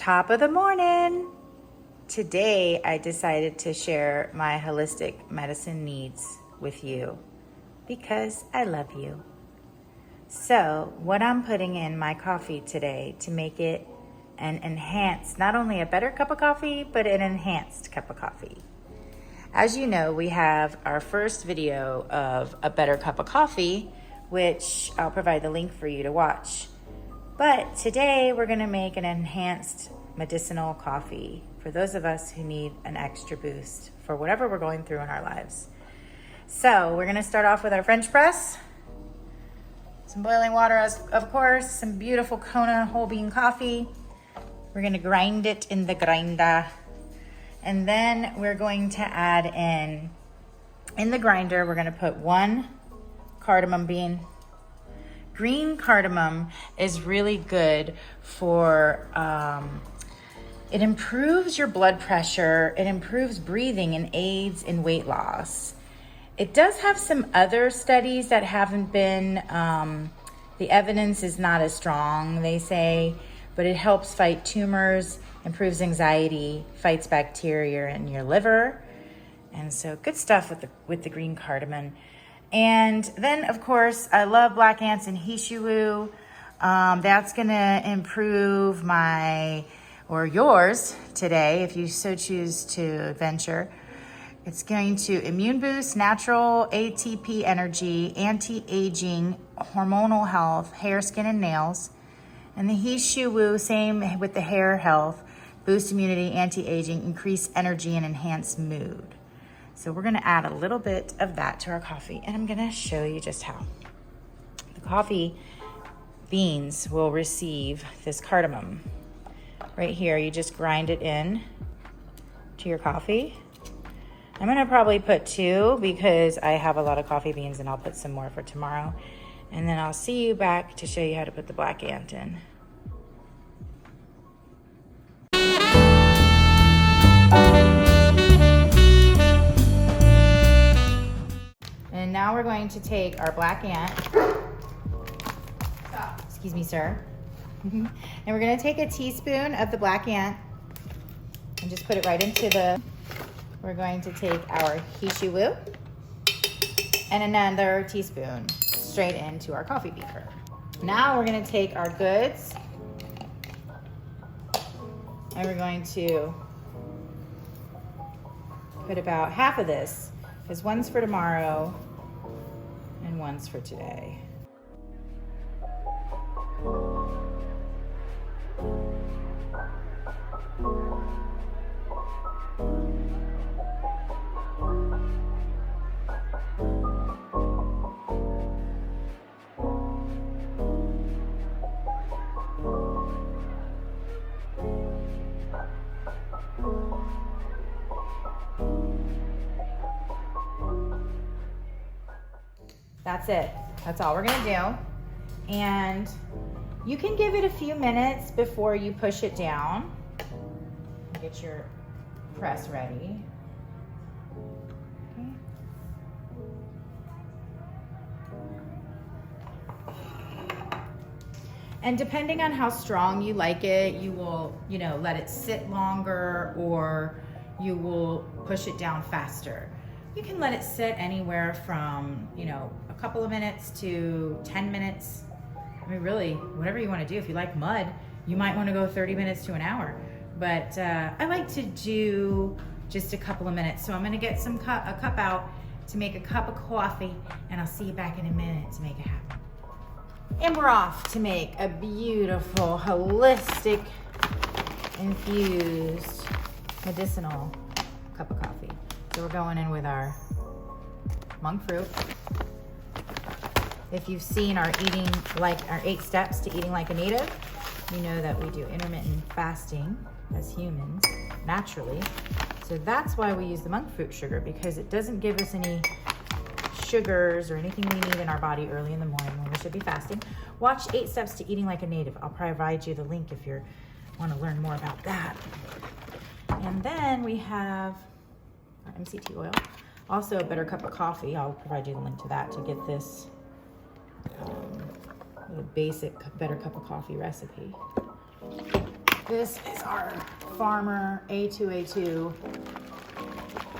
Top of the morning. Today I decided to share my holistic medicine needs with you because I love you. So what I'm putting in my coffee today to make it an enhanced, not only a better cup of coffee, but an enhanced cup of coffee. As you know, we have our first video of a better cup of coffee, which I'll provide the link for you to watch. But today we're gonna make an enhanced medicinal coffee for those of us who need an extra boost for whatever we're going through in our lives. So we're gonna start off with our French press, some boiling water, of course, some beautiful Kona whole bean coffee. We're gonna grind it in the grinder. And then we're going to add in the grinder, we're gonna put 1 cardamom bean. Green cardamom is really good for, it improves your blood pressure, it improves breathing and aids in weight loss. It does have some other studies that haven't been, the evidence is not as strong, they say, but it helps fight tumors, improves anxiety, fights bacteria in your liver. And so good stuff with the green cardamom. And then, of course, I love black ants and hishiwu. That's gonna improve yours today, if you so choose to venture. It's going to immune boost, natural ATP energy, anti-aging, hormonal health, hair, skin, and nails. And the hishiwu, same with the hair health, boost immunity, anti-aging, increase energy, and enhance mood. So we're gonna add a little bit of that to our coffee, and I'm gonna show you just how. The coffee beans will receive this cardamom. Right here, you just grind it in to your coffee. I'm gonna probably put 2 because I have a lot of coffee beans, and I'll put some more for tomorrow. And then I'll see you back to show you how to put the black ant in. And now we're going to take our black ant. Stop. Excuse me, sir. And we're gonna take a teaspoon of the black ant and just put it right into we're going to take our hishiwu and another teaspoon straight into our coffee beaker. Now we're gonna take our goods and we're going to put about half of this, because one's for tomorrow and one's for today. That's it. That's all we're gonna do. And you can give it a few minutes before you push it down. Get your press ready. Okay. And depending on how strong you like it, you will, let it sit longer, or you will push it down faster. You can let it sit anywhere from, a couple of minutes to 10 minutes. I mean, really, whatever you want to do. If you like mud, you might want to go 30 minutes to an hour. But I like to do just a couple of minutes. So I'm going to get a cup out to make a cup of coffee, and I'll see you back in a minute to make it happen. And we're off to make a beautiful, holistic, infused, medicinal cup of coffee. So we're going in with our monk fruit. If you've seen our 8 steps to eating like a native, you know that we do intermittent fasting as humans, naturally. So that's why we use the monk fruit sugar, because it doesn't give us any sugars or anything we need in our body early in the morning when we should be fasting. Watch 8 steps to eating like a native. I'll provide you the link if you want to learn more about that. And then we have our MCT oil, also a better cup of coffee. I'll provide you the link to that to get this the basic better cup of coffee recipe. This is our Farmer A2A2,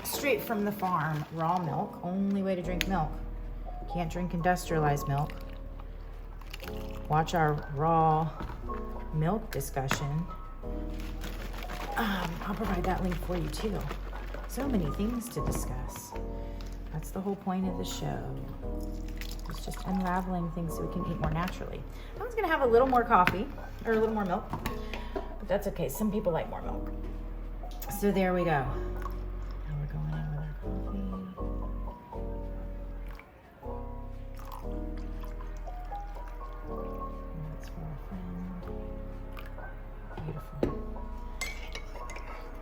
straight from the farm, raw milk. Only way to drink milk. Can't drink industrialized milk. Watch our raw milk discussion. I'll provide that link for you too. So many things to discuss. That's the whole point of the show. It's just unraveling things so we can eat more naturally. I was gonna have a little more coffee, or a little more milk, but that's okay. Some people like more milk. So there we go. Now we're going in with our coffee. And that's for our friend. Beautiful.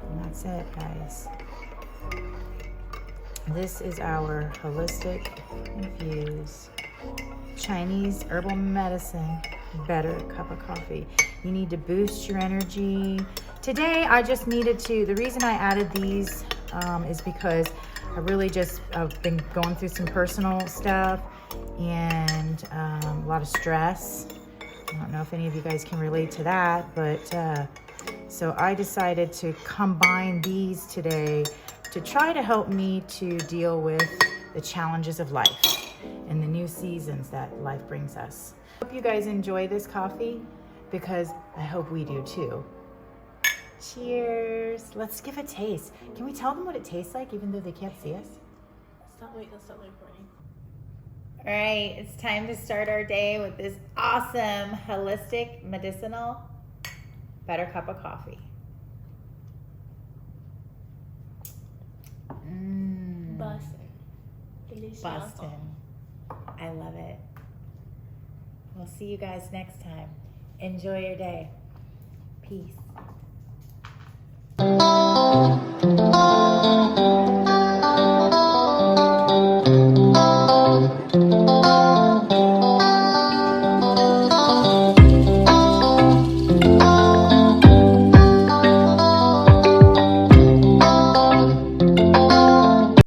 And that's it, guys. This is our holistic infused Chinese herbal medicine better cup of coffee. You need to boost your energy. Today I just needed to, the reason I added these is because I really just, I've been going through some personal stuff and a lot of stress. I don't know if any of you guys can relate to that, but so I decided to combine these today to try to help me to deal with the challenges of life and the new seasons that life brings us. Hope you guys enjoy this coffee because I hope we do too. Cheers. Let's give a taste. Can we tell them what it tastes like even though they can't see us? Let's stop recording. All right, it's time to start our day with this awesome holistic medicinal better cup of coffee. Bussin'. Deliciousness. Boston. I love it. We'll see you guys next time. Enjoy your day. Peace.